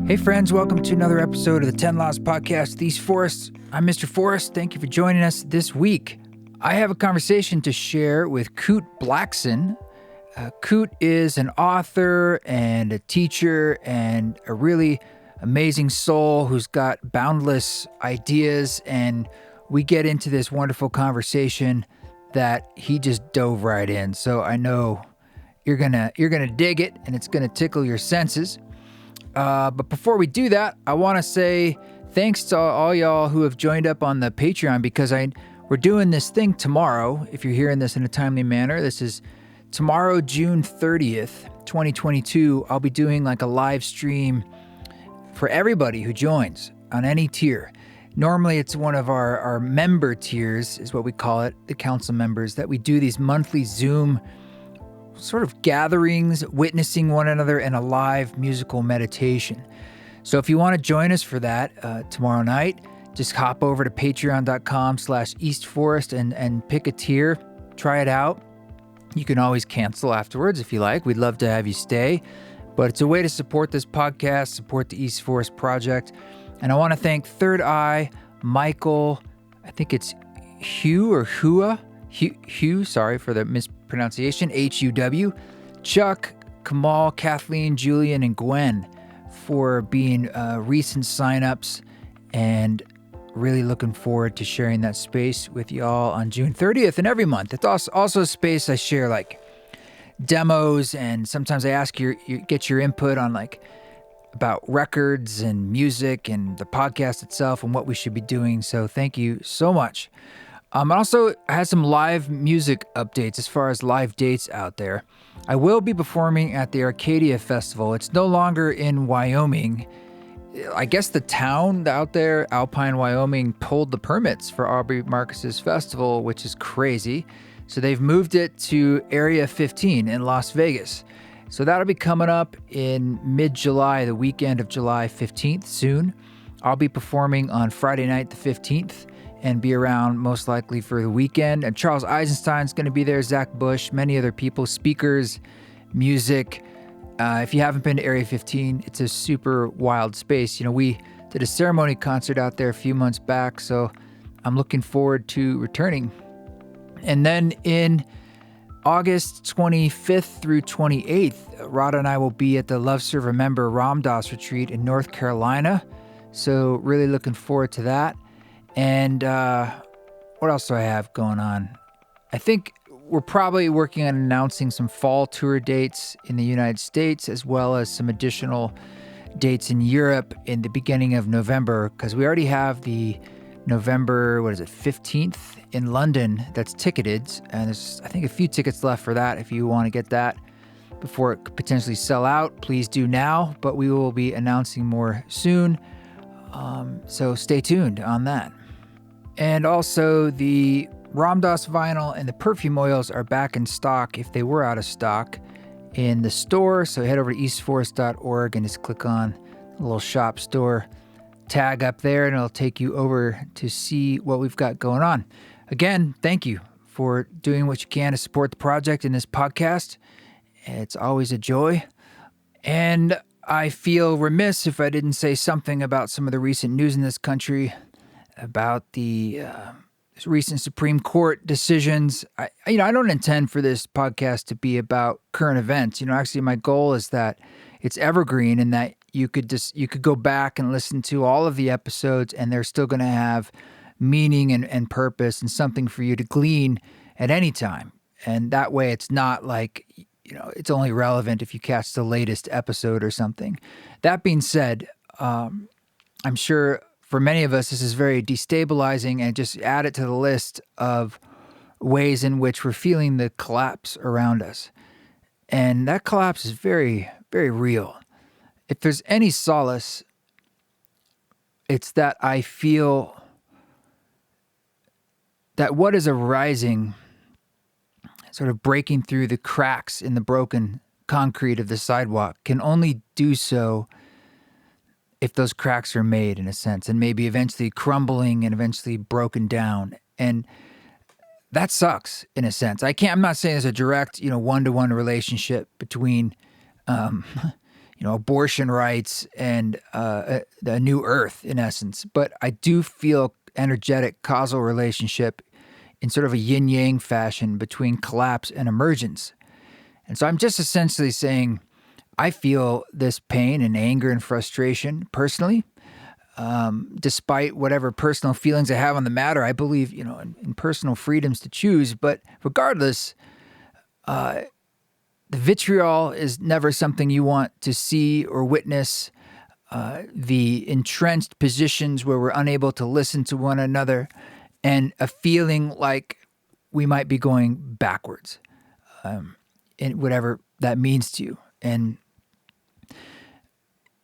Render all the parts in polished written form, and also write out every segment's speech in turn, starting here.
Hey friends, welcome to another episode of the 10 Laws Podcast, These Forests. I'm Mr. Forrest. Thank you for joining us this week. I have a conversation to share with Kute Blackson. Kute is an author and a teacher and a really amazing soul who's got boundless ideas, and we get into this wonderful conversation that he just dove right in. So I know you're gonna dig it, and it's gonna tickle your senses. But before we do that, I want to say thanks to all y'all who have joined up on the Patreon, because we're doing this thing tomorrow. If you're hearing this in a timely manner, this is tomorrow, June 30th, 2022. I'll be doing like a live stream for everybody who joins on any tier. Normally, it's one of our member tiers, is what we call it, the council members, that we do these monthly Zoom sort of gatherings, witnessing one another in a live musical meditation. So if you want to join us for that tomorrow night, just hop over to patreon.com/eastforest and pick a tier, try it out. You can always cancel afterwards if you like. We'd love to have you stay, but it's a way to support this podcast, support the East Forest Project. And I want to thank Third Eye, Michael, I think it's Hugh, sorry for the mispronunciation, Huw, Chuck, Kamal, Kathleen, Julian, and Gwen for being recent signups, and really looking forward to sharing that space with y'all on June 30th and every month. It's also a space I share like demos, and sometimes I ask you get your input on like about records and music and the podcast itself and what we should be doing. So thank you so much. Also, I had some live music updates as far as live dates out there. I will be performing at the Arcadia Festival. It's no longer in Wyoming. I guess the town out there, Alpine, Wyoming, pulled the permits for Aubrey Marcus's festival, which is crazy. So they've moved it to Area 15 in Las Vegas. So that'll be coming up in mid-July, the weekend of July 15th, soon. I'll be performing on Friday night, the 15th. And be around most likely for the weekend. And Charles Eisenstein's going to be there, Zach Bush, many other people, speakers, music. If you haven't been to Area 15, it's a super wild space. You know, we did a ceremony concert out there a few months back, so I'm looking forward to returning. And then in August 25th through 28th, Radha and I will be at the Love Serve Remember Ram Dass retreat in North Carolina. So really looking forward to that. And what else do I have going on? I think we're probably working on announcing some fall tour dates in the United States, as well as some additional dates in Europe in the beginning of November, because we already have the November, 15th in London that's ticketed. And there's, I think, a few tickets left for that. If you want to get that before it could potentially sell out, please do now. But we will be announcing more soon. So stay tuned on that. And also, the Ram Dass vinyl and the perfume oils are back in stock if they were out of stock in the store. So head over to eastforest.org and just click on the little shop store tag up there, and it'll take you over to see what we've got going on. Again, thank you for doing what you can to support the project in this podcast. It's always a joy. And I feel remiss if I didn't say something about some of the recent news in this country, about the recent Supreme Court decisions. I don't intend for this podcast to be about current events. Actually, my goal is that it's evergreen, and that you could go back and listen to all of the episodes, and they're still going to have meaning and purpose and something for you to glean at any time. And that way, it's not like it's only relevant if you catch the latest episode or something. That being said, I'm sure for many of us, this is very destabilizing, and just add it to the list of ways in which we're feeling the collapse around us. And that collapse is very, very real. If there's any solace, it's that I feel that what is arising, sort of breaking through the cracks in the broken concrete of the sidewalk, can only do so if those cracks are made, in a sense, and maybe eventually crumbling and eventually broken down. And that sucks, in a sense. I'm not saying there's a direct, one-to-one relationship between, abortion rights and a new earth in essence. But I do feel energetic causal relationship in sort of a yin yang fashion between collapse and emergence. And so I'm just essentially saying I feel this pain and anger and frustration personally. Despite whatever personal feelings I have on the matter, I believe, in personal freedoms to choose. But regardless, the vitriol is never something you want to see or witness. The entrenched positions where we're unable to listen to one another and a feeling like we might be going backwards in whatever that means to you. And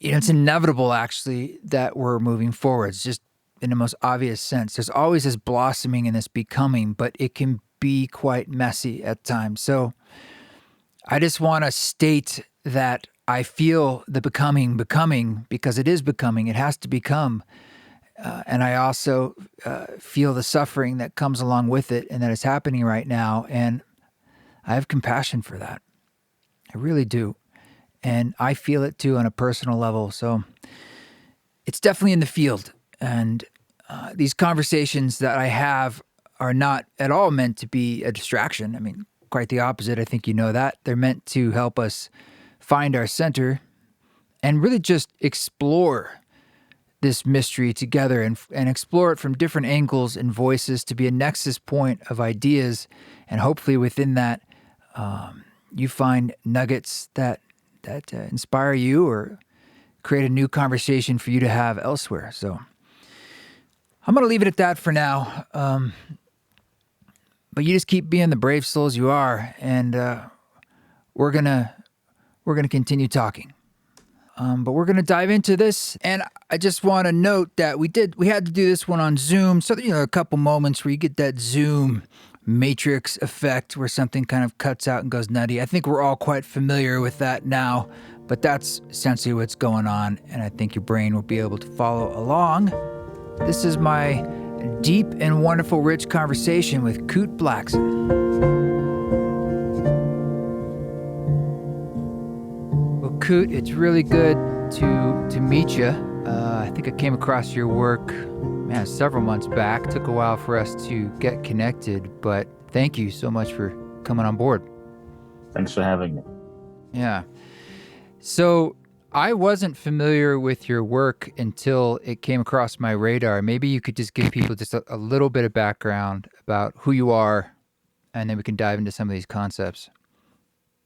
it's inevitable, actually, that we're moving forwards, just in the most obvious sense. There's always this blossoming and this becoming, but it can be quite messy at times. So I just want to state that I feel the becoming because it is becoming. It has to become. And I also feel the suffering that comes along with it and that is happening right now. And I have compassion for that. I really do. And I feel it too on a personal level. So it's definitely in the field. And these conversations that I have are not at all meant to be a distraction. I mean, quite the opposite. I think you know that. They're meant to help us find our center and really just explore this mystery together and explore it from different angles and voices to be a nexus point of ideas. And hopefully within that, you find nuggets that inspire you or create a new conversation for you to have elsewhere. So I'm going to leave it at that for now. But you just keep being the brave souls you are, and we're gonna continue talking. But we're gonna dive into this, and I just want to note that we had to do this one on Zoom. So a couple moments where you get that Zoom matrix effect where something kind of cuts out and goes nutty. I think we're all quite familiar with that now, but that's essentially what's going on, and I think your brain will be able to follow along. This is my deep and wonderful rich conversation with Kute Blackson. Well, Kute, it's really good to meet you. I think I came across your work several months back. Took a while for us to get connected, but thank you so much for coming on board. Thanks for having me. Yeah. So I wasn't familiar with your work until it came across my radar. Maybe you could just give people just a little bit of background about who you are, and then we can dive into some of these concepts.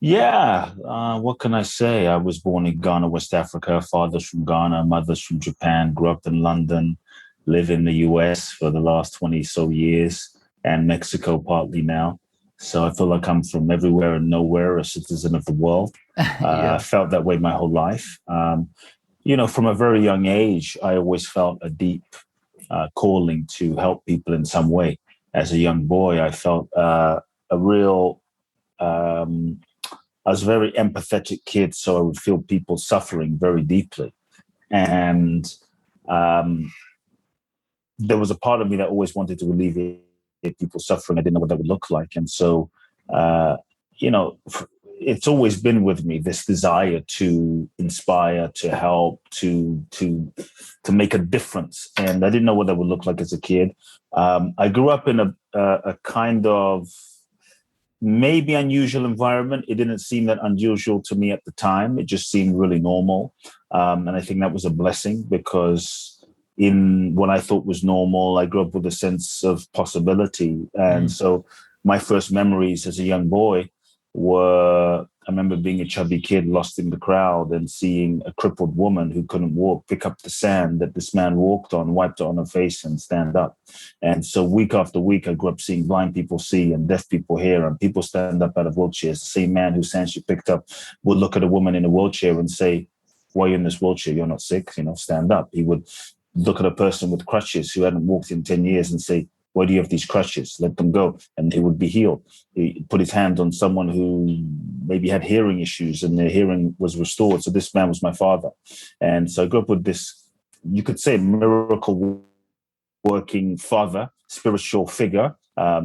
Yeah, what can I say? I was born in Ghana, West Africa. Father's from Ghana, mother's from Japan. Grew up in London, live in the US for the last 20 so years, and Mexico partly now. So I feel like I'm from everywhere and nowhere, a citizen of the world. I felt that way my whole life. From a very young age, I always felt a deep calling to help people in some way. As a young boy, I felt I was a very empathetic kid, so I would feel people suffering very deeply. And there was a part of me that always wanted to alleviate people's suffering. I didn't know what that would look like. And so, it's always been with me, this desire to inspire, to help, to make a difference. And I didn't know what that would look like as a kid. I grew up in a kind of maybe unusual environment. It didn't seem that unusual to me at the time. It just seemed really normal. And I think that was a blessing because in what I thought was normal, I grew up with a sense of possibility. And so my first memories as a young boy were, I remember being a chubby kid lost in the crowd and seeing a crippled woman who couldn't walk pick up the sand that this man walked on, wiped it on her face and stand up. And so week after week, I grew up seeing blind people see and deaf people hear and people stand up out of wheelchairs. The same man whose sand she picked up would look at a woman in a wheelchair and say, "Why are you in this wheelchair? You're not sick, stand up." He would look at a person with crutches who hadn't walked in 10 years and say, "Why do you have these crutches? Let them go." And he would be healed. He put his hand on someone who maybe had hearing issues and their hearing was restored. So this man was my father. And so I grew up with this, you could say, miracle working father, spiritual figure.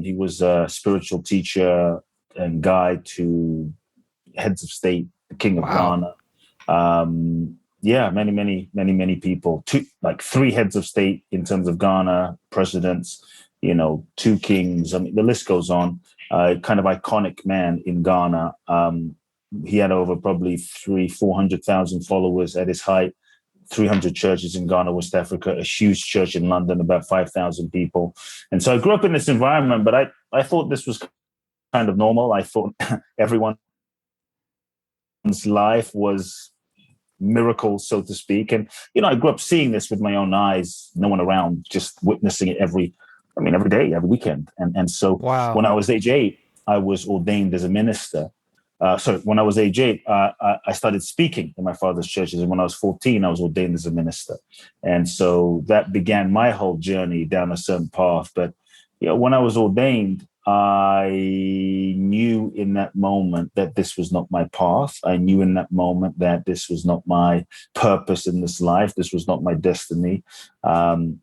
He was a spiritual teacher and guide to heads of state, the king of Ghana, Yeah, many people. Three heads of state in terms of Ghana, presidents, two kings. I mean, the list goes on. Kind of iconic man in Ghana. He had over probably 400,000 followers at his height. 300 churches in Ghana, West Africa, a huge church in London, about 5,000 people. And so I grew up in this environment, but I thought this was kind of normal. I thought everyone's life was miracle, so to speak. And, I grew up seeing this with my own eyes, no one around, just witnessing it every day, every weekend. And so Wow. when I was age 8, I was ordained as a minister. When I was age 8, I started speaking in my father's churches. And when I was 14, I was ordained as a minister. And so that began my whole journey down a certain path. But when I was ordained, I knew in that moment that this was not my path. I knew in that moment that this was not my purpose in this life. This was not my destiny. And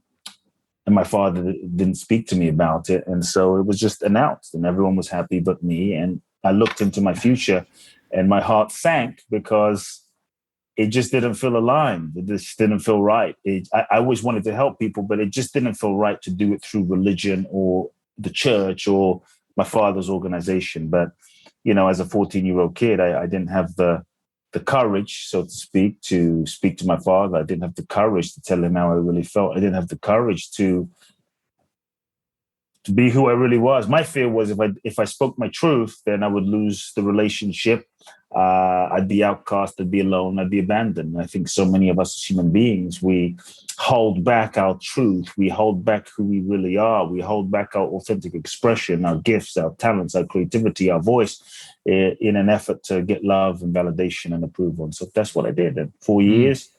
my father didn't speak to me about it. And so it was just announced and everyone was happy but me. And I looked into my future and my heart sank because it just didn't feel aligned. It just didn't feel right. I always wanted to help people, but it just didn't feel right to do it through religion or the church or my father's organization. But, as a 14-year-old kid, I didn't have the courage, so to speak to my father. I didn't have the courage to tell him how I really felt. I didn't have the courage to be who I really was. My fear was if I spoke my truth, then I would lose the relationship. I'd be outcast, I'd be alone, I'd be abandoned. I think so many of us as human beings, we hold back our truth. We hold back who we really are. We hold back our authentic expression, our gifts, our talents, our creativity, our voice in an effort to get love and validation and approval. And so that's what I did. And 4 years,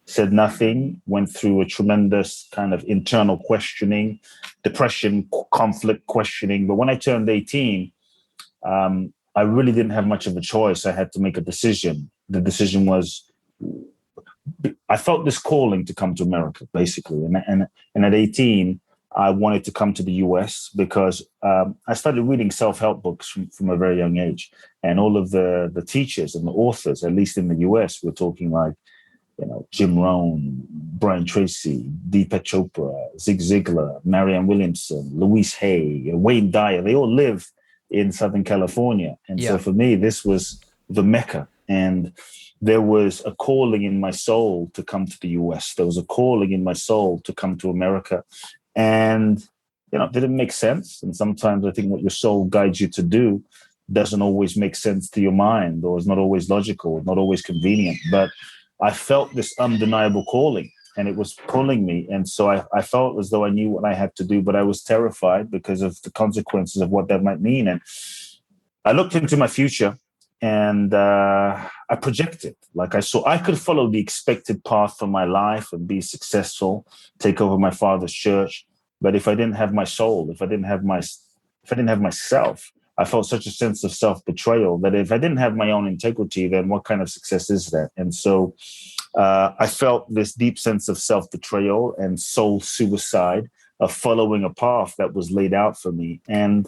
said nothing, went through a tremendous kind of internal questioning, depression, conflict questioning. But when I turned 18, I really didn't have much of a choice. I had to make a decision. The decision was, I felt this calling to come to America, basically. And at 18, I wanted to come to the US because I started reading self-help books from a very young age. And all of the teachers and the authors, at least in the US, were talking like, Jim Rohn, Brian Tracy, Deepak Chopra, Zig Ziglar, Marianne Williamson, Louise Hay, Wayne Dyer. They all live in Southern California. And so for me, this was the Mecca. And there was a calling in my soul to come to the US. There was a calling in my soul to come to America. And, it didn't make sense. And sometimes I think what your soul guides you to do doesn't always make sense to your mind, or is not always logical, not always convenient. But I felt this undeniable calling and it was pulling me. And so I felt as though I knew what I had to do, but I was terrified because of the consequences of what that might mean. And I looked into my future and I projected, like I could follow the expected path for my life and be successful, take over my father's church. But if I didn't have my soul, if I didn't have myself, I felt such a sense of self-betrayal that if I didn't have my own integrity, then what kind of success is that? And so I felt this deep sense of self-betrayal and soul suicide of following a path that was laid out for me. And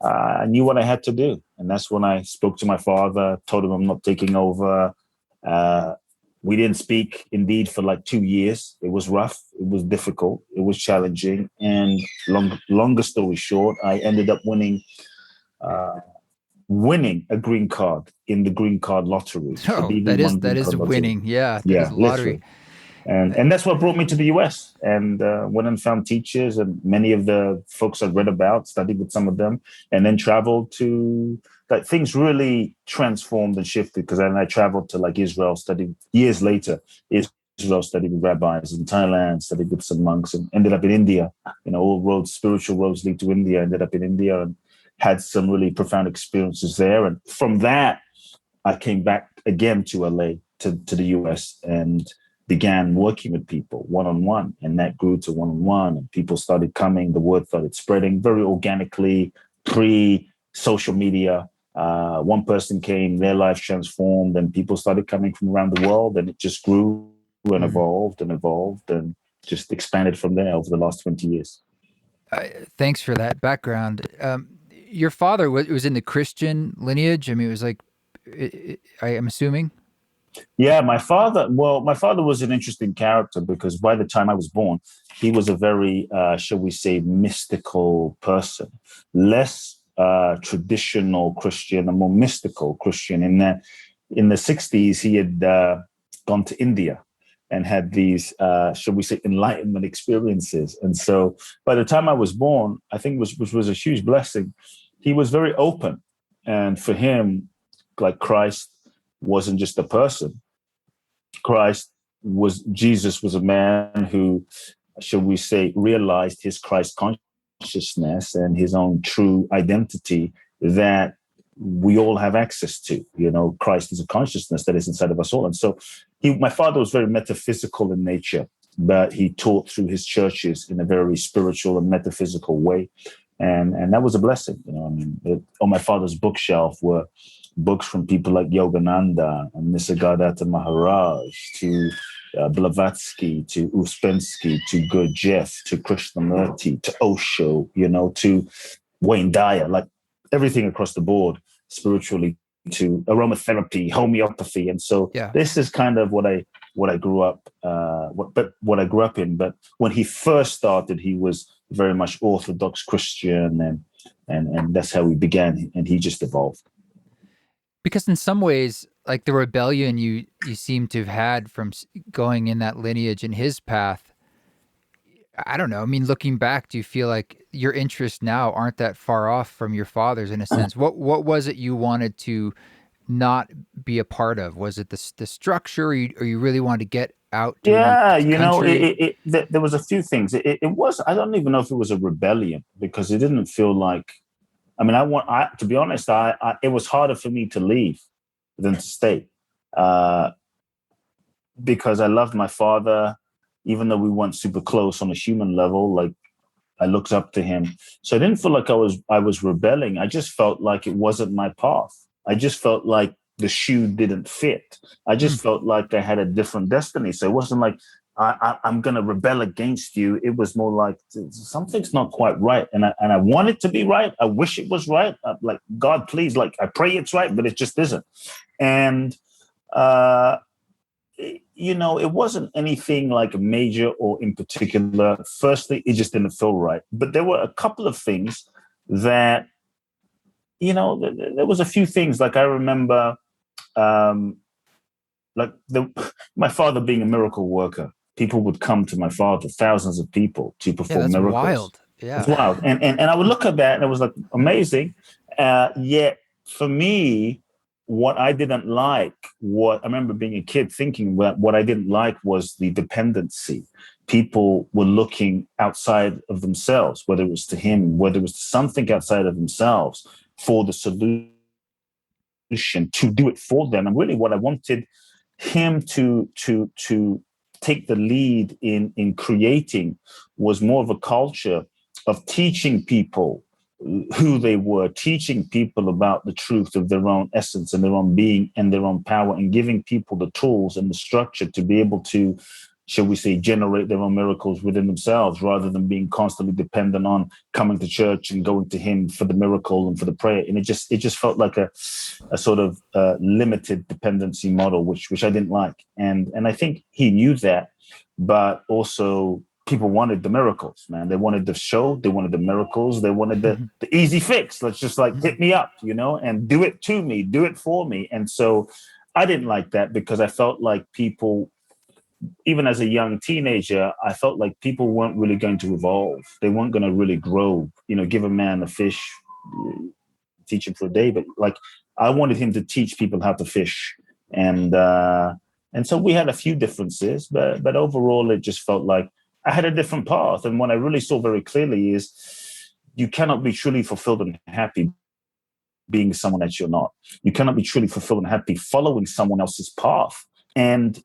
I knew what I had to do. And that's when I spoke to my father, told him I'm not taking over. We didn't speak, indeed, for like 2 years. It was rough. It was difficult. It was challenging. And longer story short, I ended up winning a green card in the green card lottery. Oh, that is winning. Yeah, that is lottery. Literally. And that's what brought me to the US. And went and found teachers and many of the folks I'd read about, studied with some of them, and then traveled to, like, things really transformed and shifted because then I traveled to like Israel, studied years later, Israel, studied with rabbis in Thailand, studied with some monks, and ended up in India. All spiritual roads lead to India. Ended up in India and had some really profound experiences there. And from that, I came back again to LA, to the US, and began working with people one-on-one. And that grew to one-on-one. And people started coming. The word started spreading very organically, pre-social media. One person came, their life transformed, and people started coming from around the world. And it just grew and evolved and just expanded from there over the last 20 years. Thanks for that background. Your father was in the Christian lineage. I mean, it was like, I am assuming. Yeah, my father was an interesting character because by the time I was born, he was a very, shall we say, mystical person, less traditional Christian, a more mystical Christian. In that, in the 60s, he had gone to India and had these, shall we say, enlightenment experiences. And so by the time I was born, I think which was a huge blessing, he was very open. And for him, like Christ wasn't just a person. Jesus was a man who, shall we say, realized his Christ consciousness and his own true identity that we all have access to. You know, Christ is a consciousness that is inside of us all. And so my father was very metaphysical in nature, but he taught through his churches in a very spiritual and metaphysical way. And that was a blessing. You know, I mean, on my father's bookshelf were books from people like Yogananda and Nisargadatta Maharaj to Blavatsky to Uspensky to Gurdjieff to Krishnamurti to Osho, you know, to Wayne Dyer, like everything across the board spiritually, to aromatherapy, homeopathy. And so this is kind of what I grew up what I grew up in. But when he first started, he was very much Orthodox Christian, and that's how we began, and he just evolved. Because in some ways, like the rebellion you seem to have had from going in that lineage in his path, I don't know. I mean, looking back, do you feel like your interests now aren't that far off from your father's in a sense? What was it you wanted to not be a part of? Was it the structure, or you really wanted to get out to Yeah, the you know, country? there was a few things. It was, I don't even know if it was a rebellion because it didn't feel like, I mean, to be honest, it was harder for me to leave than to stay, because I loved my father, even though we weren't super close on a human level. Like, I looked up to him, so I didn't feel like I was rebelling. I just felt like it wasn't my path. I just felt like the shoe didn't fit. I just felt like I had a different destiny. So it wasn't like I'm going to rebel against you. It was more like something's not quite right, and I want it to be right. I wish it was right. Like, God, please, like, I pray it's right, but it just isn't. And you know, it wasn't anything like major or in particular. Firstly, it just didn't feel right. But there were a couple of things that, you know, there was a few things. Like, I remember, like my father being a miracle worker. People would come to my father, thousands of people, to perform That's miracles. wild. It's wild. And I would look at that and it was like amazing. Yet for me, what I didn't like, what I remember being a kid thinking, what I didn't like was the dependency. People were looking outside of themselves, whether it was to him, whether it was something outside of themselves for the solution, to do it for them. And really what I wanted him to take the lead in creating was more of a culture of teaching people who they were, teaching people about the truth of their own essence and their own being and their own power, and giving people the tools and the structure to be able to, shall we say, generate their own miracles within themselves, rather than being constantly dependent on coming to church and going to him for the miracle and for the prayer. And it just felt like a sort of limited dependency model, which I didn't like. And I think he knew that, but also people wanted the miracles, man. They wanted the show, they wanted the miracles, they wanted the easy fix. Let's just like hit me up, you know, and do it to me, do it for me. And so I didn't like that, because I felt like people, even as a young teenager, I felt like people weren't really going to evolve. They weren't going to really grow. You know, give a man a fish, teach him for a day. But like, I wanted him to teach people how to fish. And so we had a few differences, but overall, it just felt like I had a different path. And what I really saw very clearly is you cannot be truly fulfilled and happy being someone that you're not. You cannot be truly fulfilled and happy following someone else's path. And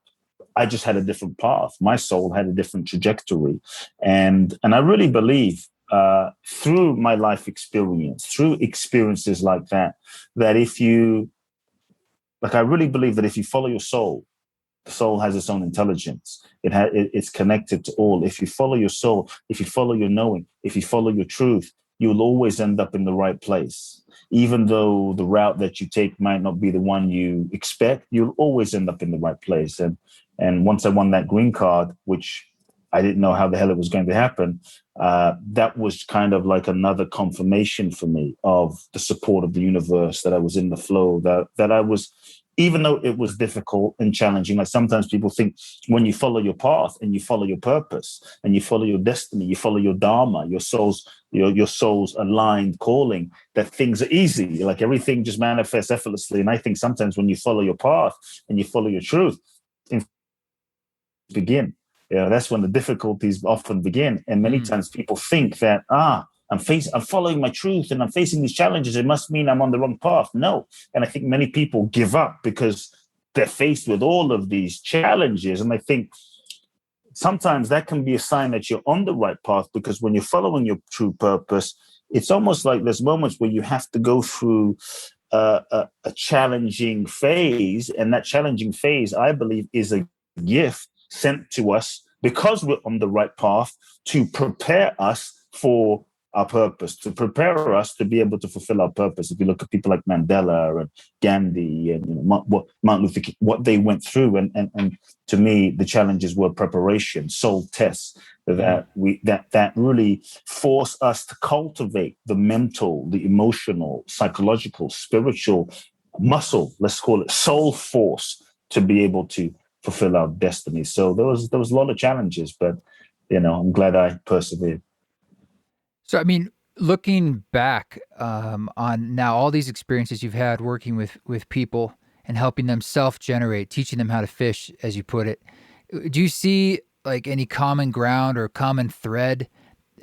I just had a different path. My soul had a different trajectory. And I really believe through my life experience, through experiences like that, that I really believe that if you follow your soul, the soul has its own intelligence. It's connected to all. If you follow your soul, if you follow your knowing, if you follow your truth, you'll always end up in the right place. Even though the route that you take might not be the one you expect, you'll always end up in the right place. And once I won that green card, which I didn't know how the hell it was going to happen, that was kind of like another confirmation for me of the support of the universe, that I was in the flow, that I was, even though it was difficult and challenging. Like sometimes people think when you follow your path and you follow your purpose and you follow your destiny, you follow your dharma, your soul's aligned calling, that things are easy. Like everything just manifests effortlessly. And I think sometimes when you follow your path and you follow your truth, things begin. That's when the difficulties often begin. And many times people think that, I'm following my truth and I'm facing these challenges, it must mean I'm on the wrong path. No. And I think many people give up because they're faced with all of these challenges. And I think sometimes that can be a sign that you're on the right path, because when you're following your true purpose, it's almost like there's moments where you have to go through a challenging phase. And that challenging phase, I believe, is a gift sent to us because we're on the right path to prepare us for our purpose, to prepare us to be able to fulfill our purpose. If you look at people like Mandela and Gandhi and Martin Luther King, what they went through, and to me, the challenges were preparation, soul tests that really force us to cultivate the mental, the emotional, psychological, spiritual muscle, let's call it soul force, to be able to fulfill our destiny. So there was a lot of challenges, but I'm glad I persevered. So, I mean, looking back on now all these experiences you've had working with people and helping them self-generate, teaching them how to fish, as you put it, do you see like any common ground or common thread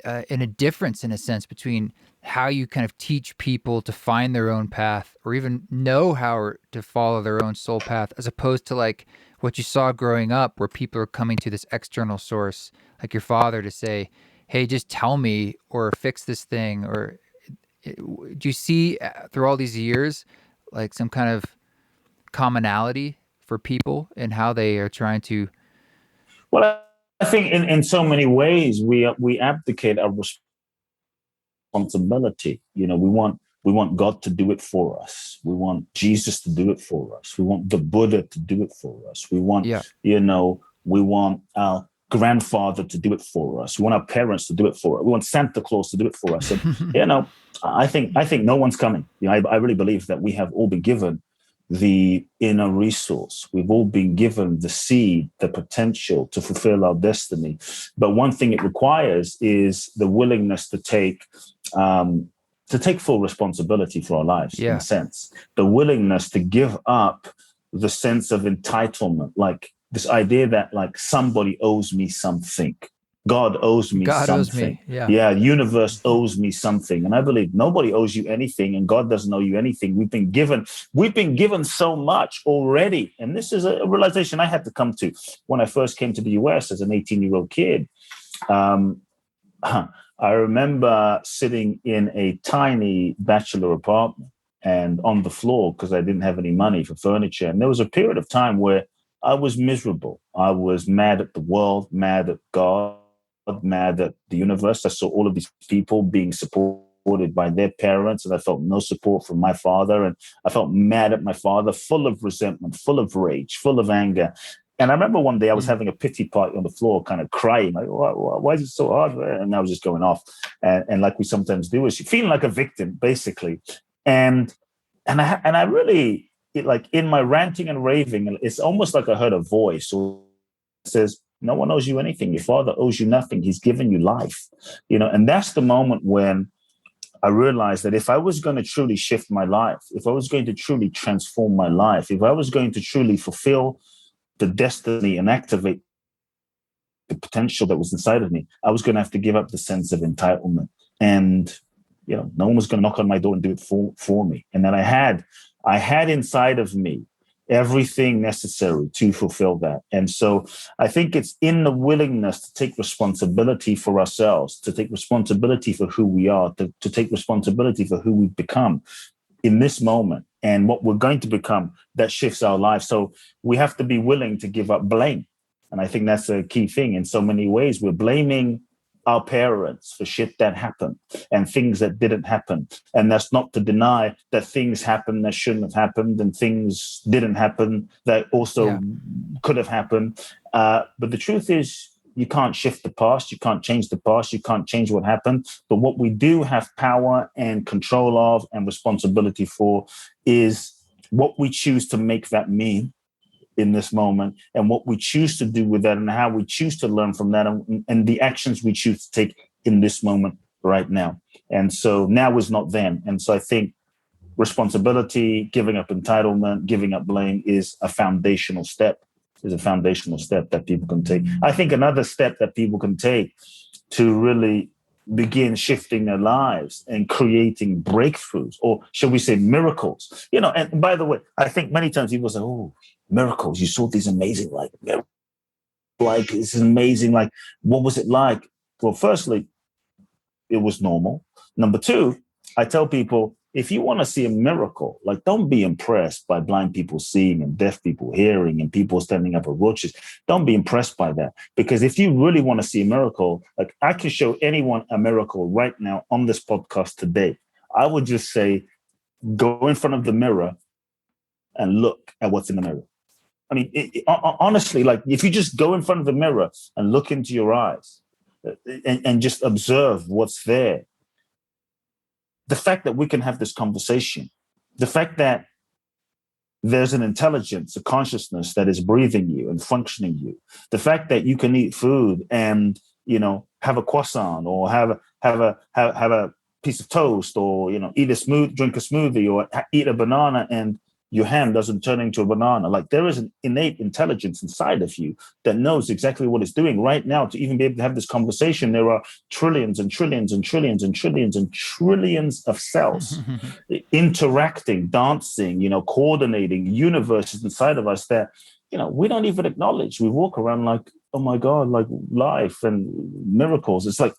and a difference in a sense between how you kind of teach people to find their own path or even know how to follow their own soul path, as opposed to like what you saw growing up where people are coming to this external source, like your father, to say, hey, just tell me or fix this thing? Or do you see through all these years like some kind of commonality for people and how they are trying to? Well, I think in so many ways we abdicate our responsibility. We want God to do it for us. We want Jesus to do it for us. We want the Buddha to do it for us. We want we want our grandfather to do it for us. We want our parents to do it for us. We want Santa Claus to do it for us. And I think no one's coming. I really believe that we have all been given the inner resource. We've all been given the seed, the potential to fulfill our destiny. But one thing it requires is the willingness to take full responsibility for our lives, in a sense. The willingness to give up the sense of entitlement, like this idea that like somebody owes me something. God owes me something. Universe owes me something. And I believe nobody owes you anything, and God doesn't owe you anything. We've been given so much already. And this is a realization I had to come to when I first came to the US as an 18-year-old kid. I remember sitting in a tiny bachelor apartment and on the floor because I didn't have any money for furniture. And there was a period of time where I was miserable. I was mad at the world, mad at God, mad at the universe. I saw all of these people being supported by their parents, and I felt no support from my father. And I felt mad at my father, full of resentment, full of rage, full of anger. And I remember one day I was having a pity party on the floor, kind of crying, like, why is it so hard? And I was just going off. And like we sometimes do, is feeling like a victim, basically. And I really, like in my ranting and raving, it's almost like I heard a voice that says, no one owes you anything. Your father owes you nothing. He's given you life. And that's the moment when I realized that if I was going to truly shift my life, if I was going to truly transform my life, if I was going to truly fulfill the destiny and activate the potential that was inside of me, I was going to have to give up the sense of entitlement. And, no one was going to knock on my door and do it for me. And then I had inside of me everything necessary to fulfill that. And so I think it's in the willingness to take responsibility for ourselves, to take responsibility for who we are, to take responsibility for who we've become in this moment and what we're going to become, that shifts our lives. So we have to be willing to give up blame. And I think that's a key thing. In so many ways, we're blaming our parents for shit that happened and things that didn't happen. And that's not to deny that things happened that shouldn't have happened and things didn't happen that also could have happened. But the truth is, you can't shift the past. You can't change the past. You can't change what happened. But what we do have power and control of and responsibility for is what we choose to make that mean in this moment, and what we choose to do with that, and how we choose to learn from that, and the actions we choose to take in this moment right now. And so now is not then. And so I think responsibility, giving up entitlement, giving up blame is a foundational step, that people can take. I think another step that people can take to really begin shifting their lives and creating breakthroughs, or shall we say miracles. And by the way, I think many times people say, oh, miracles, you saw these amazing, like this is amazing, like what was it like? Well, firstly, it was normal. Number two, I tell people, if you want to see a miracle, like don't be impressed by blind people seeing and deaf people hearing and people standing up at wheelchairs. Don't be impressed by that, because if you really want to see a miracle, like I can show anyone a miracle right now on this podcast today. I would just say, go in front of the mirror and look at what's in the mirror. I mean, honestly, like if you just go in front of the mirror and look into your eyes and just observe what's there, the fact that we can have this conversation, the fact that there's an intelligence, a consciousness that is breathing you and functioning you, the fact that you can eat food and, have a croissant or have a piece of toast, or, drink a smoothie, or eat a banana and your hand doesn't turn into a banana. Like there is an innate intelligence inside of you that knows exactly what it's doing right now. To even be able to have this conversation, there are trillions and trillions and trillions and trillions and trillions of cells interacting, dancing, coordinating universes inside of us that, we don't even acknowledge. We walk around like, oh my God, like life and miracles. It's like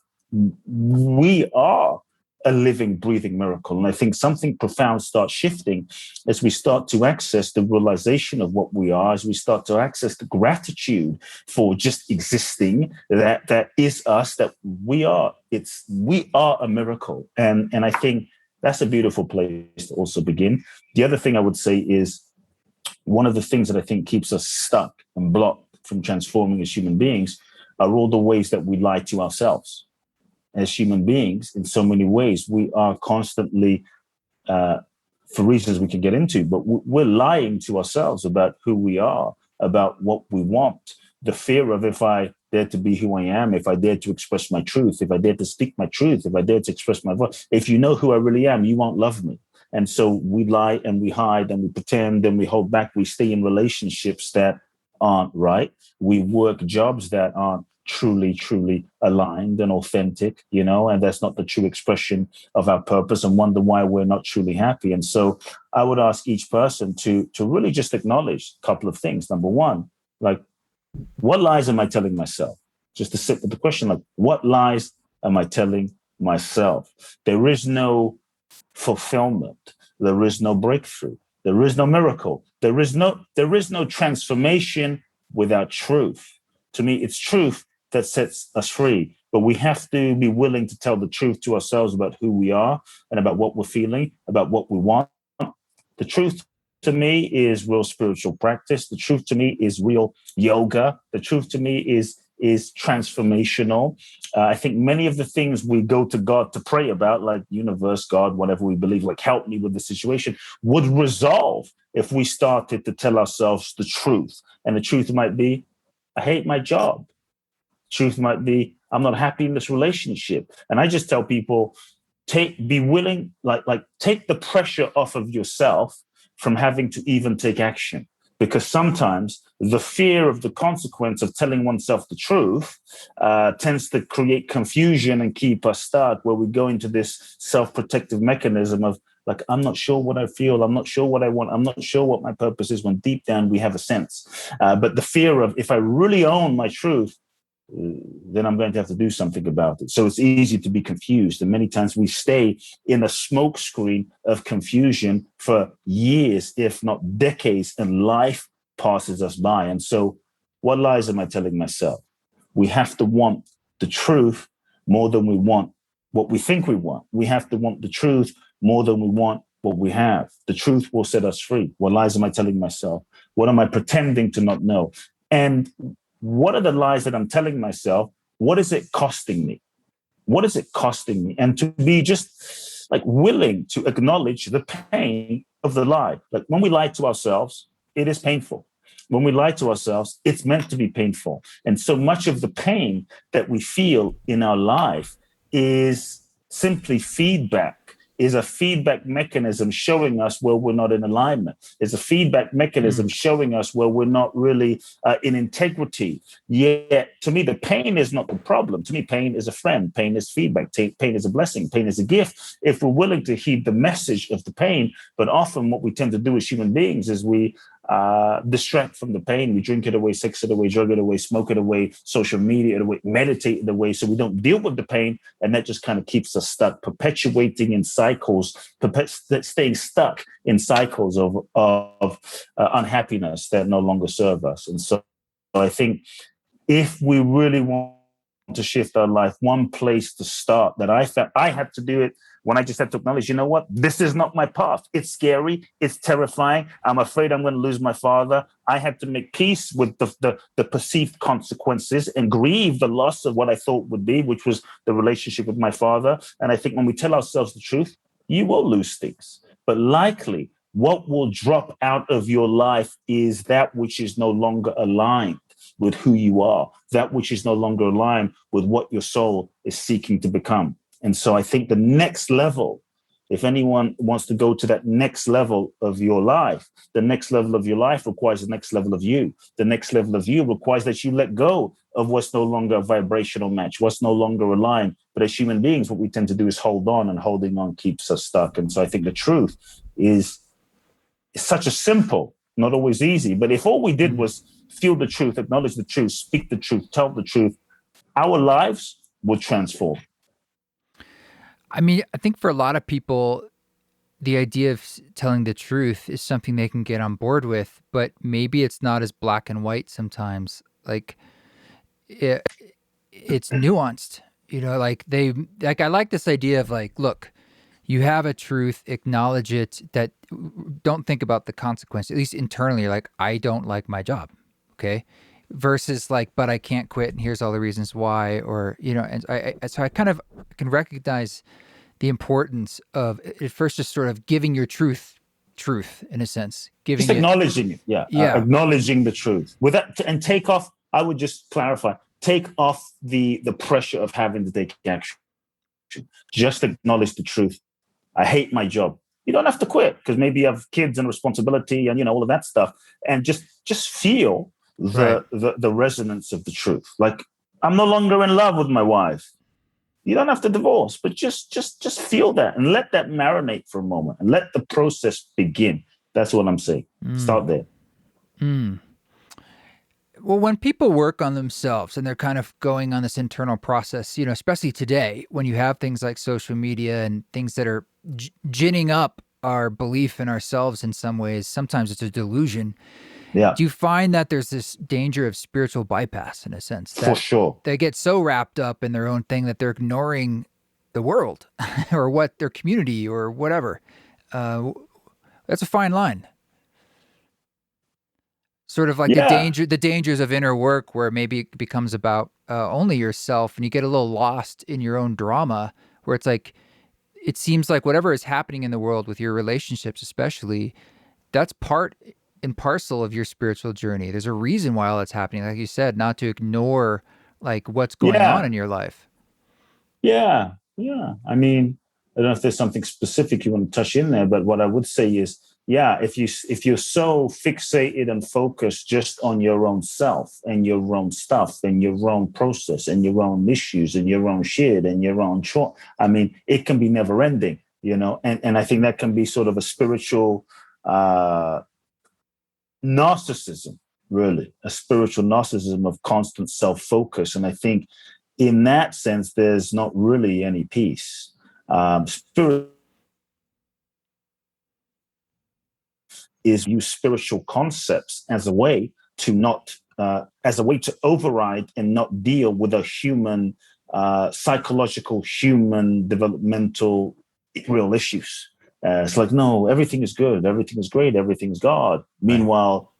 we are a living, breathing miracle. And I think something profound starts shifting as we start to access the realization of what we are, as we start to access the gratitude for just existing, that is us, that we are. We are a miracle. And I think that's a beautiful place to also begin. The other thing I would say is one of the things that I think keeps us stuck and blocked from transforming as human beings are all the ways that we lie to ourselves. As human beings, in so many ways, we are constantly, for reasons we can get into, but we're lying to ourselves about who we are, about what we want. The fear of, if I dare to be who I am, if I dare to express my truth, if I dare to speak my truth, if I dare to express my voice, if you know who I really am, you won't love me. And so we lie and we hide and we pretend and we hold back. We stay in relationships that aren't right. We work jobs that aren't truly aligned and authentic, and that's not the true expression of our purpose, and wonder why we're not truly happy. And so I would ask each person to really just acknowledge a couple of things. Number one, like, what lies am I telling myself? Just to sit with the question, like, what lies am I telling myself? There is no fulfillment. There is no breakthrough. There is no miracle. There is no transformation without truth. To me, it's truth that sets us free. But we have to be willing to tell the truth to ourselves about who we are and about what we're feeling, about what we want. The truth to me is real spiritual practice. The truth to me is real yoga. The truth to me is transformational. I think many of the things we go to God to pray about, like universe, God, whatever we believe, like help me with the situation, would resolve if we started to tell ourselves the truth. And the truth might be, I hate my job. Truth might be, I'm not happy in this relationship. And I just tell people, be willing, take the pressure off of yourself from having to even take action. Because sometimes the fear of the consequence of telling oneself the truth tends to create confusion and keep us stuck, where we go into this self-protective mechanism of, like, I'm not sure what I feel. I'm not sure what I want. I'm not sure what my purpose is, when deep down we have a sense. But the fear of, if I really own my truth, then I'm going to have to do something about it. So it's easy to be confused. And many times we stay in a smokescreen of confusion for years, if not decades, and life passes us by. And so what lies am I telling myself? We have to want the truth more than we want what we think we want. We have to want the truth more than we want what we have. The truth will set us free. What lies am I telling myself? What am I pretending to not know? And what are the lies that I'm telling myself? What is it costing me? What is it costing me? And to be just like willing to acknowledge the pain of the lie. Like when we lie to ourselves, it is painful. When we lie to ourselves, it's meant to be painful. And so much of the pain that we feel in our life is simply feedback, is a feedback mechanism showing us where we're not in alignment. It's a feedback mechanism showing us where we're not really in integrity. Yet, to me, the pain is not the problem. To me, pain is a friend. Pain is feedback. Pain is a blessing. Pain is a gift if we're willing to heed the message of the pain. But often what we tend to do as human beings is we distract from the pain. We drink it away, sex it away, drug it away, smoke it away, social media it away, meditate it away, so we don't deal with the pain. And that just kind of keeps us stuck, perpetuating in cycles, staying stuck in cycles of unhappiness that no longer serve us. And so I think if we really want to shift our life, one place to start that I felt I had to do it when I just had to acknowledge, you know what, this is not my path. It's scary. It's terrifying. I'm afraid I'm going to lose my father. I had to make peace with the perceived consequences and grieve the loss of what I thought would be, which was the relationship with my father. And I think when we tell ourselves the truth, you will lose things. But likely what will drop out of your life is that which is no longer aligned with who you are, that which is no longer aligned with what your soul is seeking to become. And so I think the next level, if anyone wants to go to that next level of your life, the next level of your life requires the next level of you. The next level of you requires that you let go of what's no longer a vibrational match, what's no longer aligned. But as human beings, what we tend to do is hold on, and holding on keeps us stuck. And so I think the truth is such a simple, not always easy, but if all we did was feel the truth, acknowledge the truth, speak the truth, tell the truth, our lives would transform. I mean, I think for a lot of people, the idea of telling the truth is something they can get on board with, but maybe it's not as black and white sometimes. Like it's nuanced, I like this idea of like, look, you have a truth, acknowledge it, that don't think about the consequence, at least internally. You're like, I don't like my job. Okay. Versus like, but I can't quit, and here's all the reasons why, and so I kind of can recognize the importance of at first just sort of giving your truth in a sense, just acknowledging it. Acknowledging the truth with that, and take off. I would just clarify, take off the pressure of having to take action. Just acknowledge the truth. I hate my job. You don't have to quit because maybe you have kids and responsibility and all of that stuff, and just feel the resonance of the truth. Like, I'm no longer in love with my wife. You don't have to divorce, but just feel that and let that marinate for a moment and let the process begin. That's what I'm saying. Start there. Well, when people work on themselves and they're kind of going on this internal process, especially today when you have things like social media and things that are ginning up our belief in ourselves in some ways, sometimes it's a delusion. Yeah. Do you find that there's this danger of spiritual bypass in a sense? That for sure. They get so wrapped up in their own thing that they're ignoring the world or what their community or whatever. That's a fine line. Sort of like the dangers of inner work, where maybe it becomes about only yourself, and you get a little lost in your own drama, where it's like, it seems like whatever is happening in the world with your relationships, especially, that's part and parcel of your spiritual journey. There's a reason why all that's happening. Like you said, not to ignore like what's going on in your life. Yeah. I mean, I don't know if there's something specific you want to touch in there, but what I would say is, if you're so fixated and focused just on your own self and your own stuff and your own process and your own issues and your own shit and your own I mean, it can be never ending, and I think that can be sort of a spiritual narcissism, really, a spiritual narcissism of constant self-focus. And I think in that sense, there's not really any peace. Spirit is use spiritual concepts as a way to override and not deal with a human psychological, human, developmental, real issues. It's like, no, everything is good, everything is great, everything is God. Meanwhile,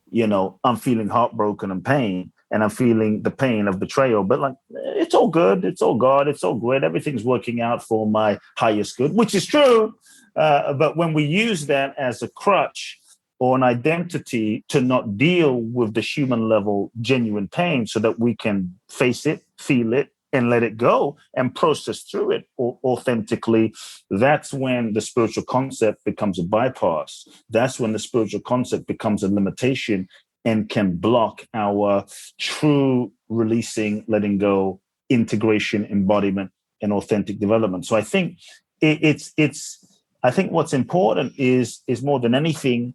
I'm feeling heartbroken and pain, and I'm feeling the pain of betrayal, but like, it's all good, it's all God, it's all great, everything's working out for my highest good, which is true. But when we use that as a crutch or an identity to not deal with the human level genuine pain so that we can face it, feel it, and let it go and process through it authentically, that's when the spiritual concept becomes a bypass. That's when the spiritual concept becomes a limitation and can block our true releasing, letting go, integration, embodiment, and authentic development. So I think I think what's important is more than anything,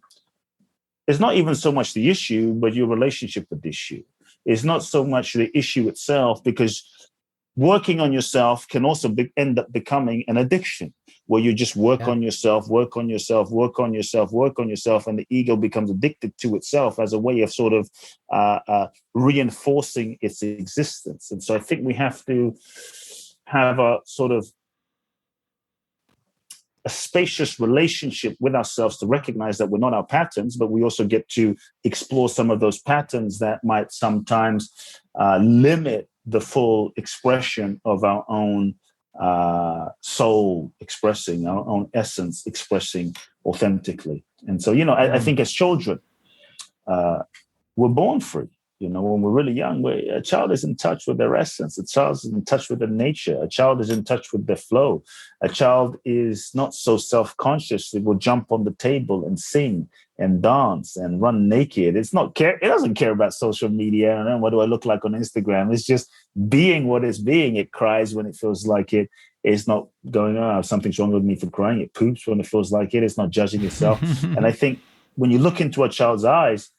it's not even so much the issue, but your relationship with the issue. It's not so much the issue itself, because working on yourself can also end up becoming an addiction where you just work on yourself, work on yourself, work on yourself, work on yourself, and the ego becomes addicted to itself as a way of sort of reinforcing its existence. And so I think we have to have a sort of a spacious relationship with ourselves to recognize that we're not our patterns, but we also get to explore some of those patterns that might sometimes limit the full expression of our own soul expressing, our own essence expressing authentically. And so, I think as children, we're born free. When we're really young, a child is in touch with their essence. A child is in touch with their nature. A child is in touch with their flow. A child is not so self-conscious. It will jump on the table and sing and dance and run naked. It doesn't care about social media. And what do I look like on Instagram? It's just being what it's being. It cries when it feels like it. It's not going, something's wrong with me for crying. It poops when it feels like it. It's not judging itself. And I think when you look into a child's eyes,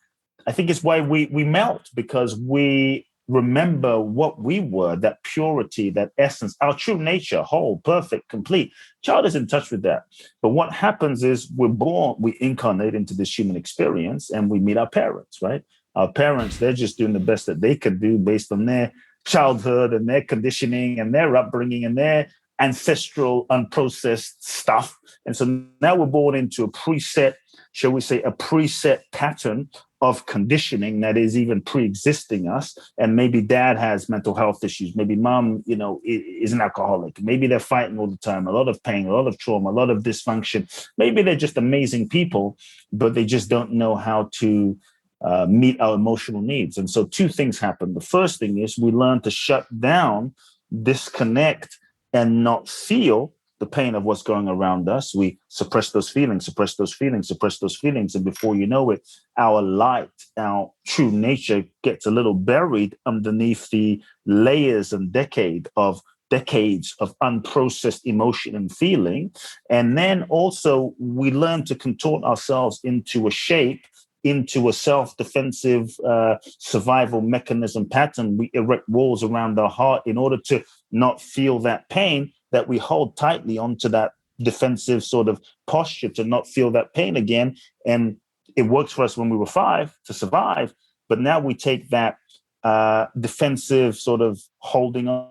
I think it's why we melt, because we remember what we were, that purity, that essence, our true nature, whole, perfect, complete. Child is in touch with that. But what happens is we're born, we incarnate into this human experience, and we meet our parents, right? Our parents, they're just doing the best that they could do based on their childhood and their conditioning and their upbringing and their ancestral unprocessed stuff. And so now we're born into a preset, shall we say, a preset pattern of conditioning that is even pre-existing us. And maybe dad has mental health issues. Maybe mom, is an alcoholic. Maybe they're fighting all the time, a lot of pain, a lot of trauma, a lot of dysfunction. Maybe they're just amazing people, but they just don't know how to meet our emotional needs. And so two things happen. The first thing is we learn to shut down, disconnect, and not feel the pain of what's going around us. We suppress those feelings. And before you know it, our light, our true nature gets a little buried underneath the layers and decades of unprocessed emotion and feeling. And then also we learn to contort ourselves into a shape, into a self-defensive survival mechanism pattern. We erect walls around our heart in order to not feel that pain, that we hold tightly onto that defensive sort of posture to not feel that pain again. And it works for us when we were 5 to survive. But now we take that defensive sort of holding on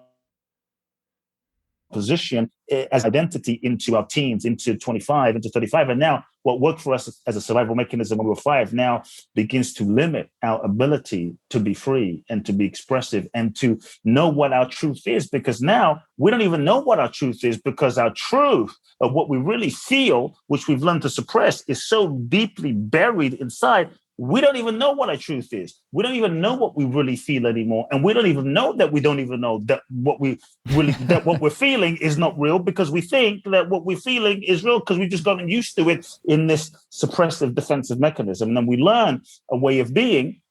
position as identity into our teens, into 25, into 35. And now what worked for us as a survival mechanism when we were 5 now begins to limit our ability to be free and to be expressive and to know what our truth is, because now we don't even know what our truth is, because our truth of what we really feel, which we've learned to suppress, is so deeply buried inside. We don't even know what our truth is. We don't even know what we really feel anymore. And we don't even know that we don't even know that what we're feeling is not real, because we think that what we're feeling is real because we've just gotten used to it in this suppressive defensive mechanism. And then we learn a way of being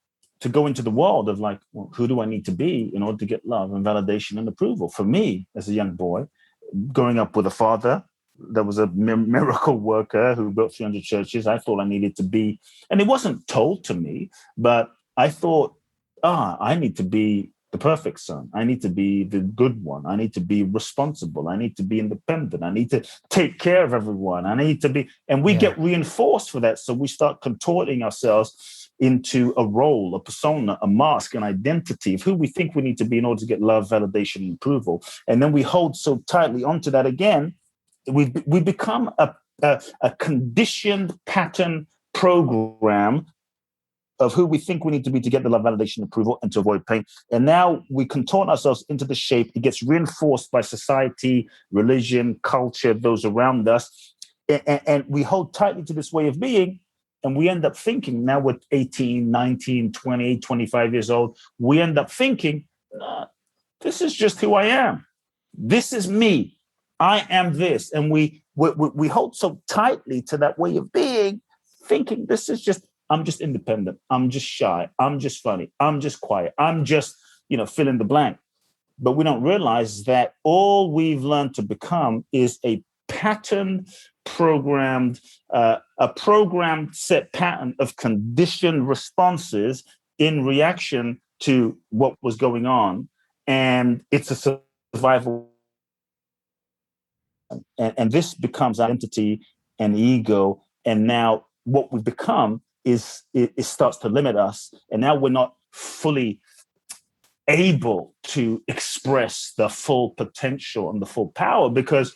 to go into the world of like, well, who do I need to be in order to get love and validation and approval? For me, as a young boy, growing up with a father that was a miracle worker who built 300 churches, I thought I needed to be, and it wasn't told to me, but I thought, I need to be the perfect son. I need to be the good one. I need to be responsible. I need to be independent. I need to take care of everyone. I need to be, and we get reinforced for that. So we start contorting ourselves into a role, a persona, a mask, an identity of who we think we need to be in order to get love, validation, and approval. And then we hold so tightly onto that again, we become a conditioned pattern program of who we think we need to be to get the love, validation, approval, and to avoid pain. And now we contort ourselves into the shape. It gets reinforced by society, religion, culture, those around us. And we hold tightly to this way of being. And we end up thinking, now we're 18, 19, 20, 25 years old, we end up thinking, this is just who I am. This is me. I am this. And we hold so tightly to that way of being, thinking this is just, I'm just independent. I'm just shy. I'm just funny. I'm just quiet. I'm just, fill in the blank. But we don't realize that all we've learned to become is a pattern programmed, a programmed set pattern of conditioned responses in reaction to what was going on. And it's a survival. And this becomes identity and ego. And now what we've become is it starts to limit us. And now we're not fully able to express the full potential and the full power, because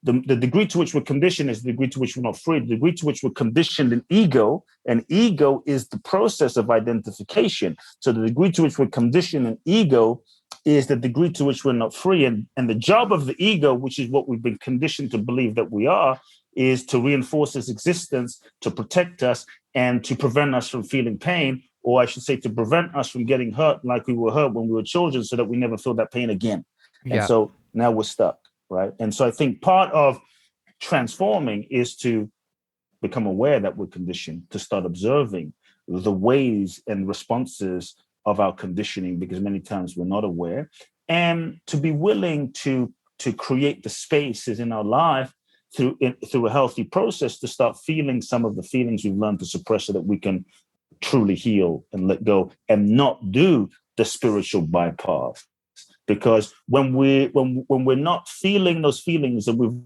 the degree to which we're conditioned is the degree to which we're not free. The degree to which we're conditioned in ego, and ego is the process of identification. So the degree to which we're conditioned in ego is the degree to which we're not free. And the job of the ego, which is what we've been conditioned to believe that we are, is to reinforce its existence, to protect us, and to prevent us from feeling pain, or I should say to prevent us from getting hurt like we were hurt when we were children, so that we never feel that pain again. Yeah. And so now we're stuck. Right. And so I think part of transforming is to become aware that we're conditioned, to start observing the ways and responses of our conditioning, because many times we're not aware, and to be willing to create the spaces in our life through a healthy process to start feeling some of the feelings we've learned to suppress, so that we can truly heal and let go and not do the spiritual bypass. Because when we're not feeling those feelings, and we've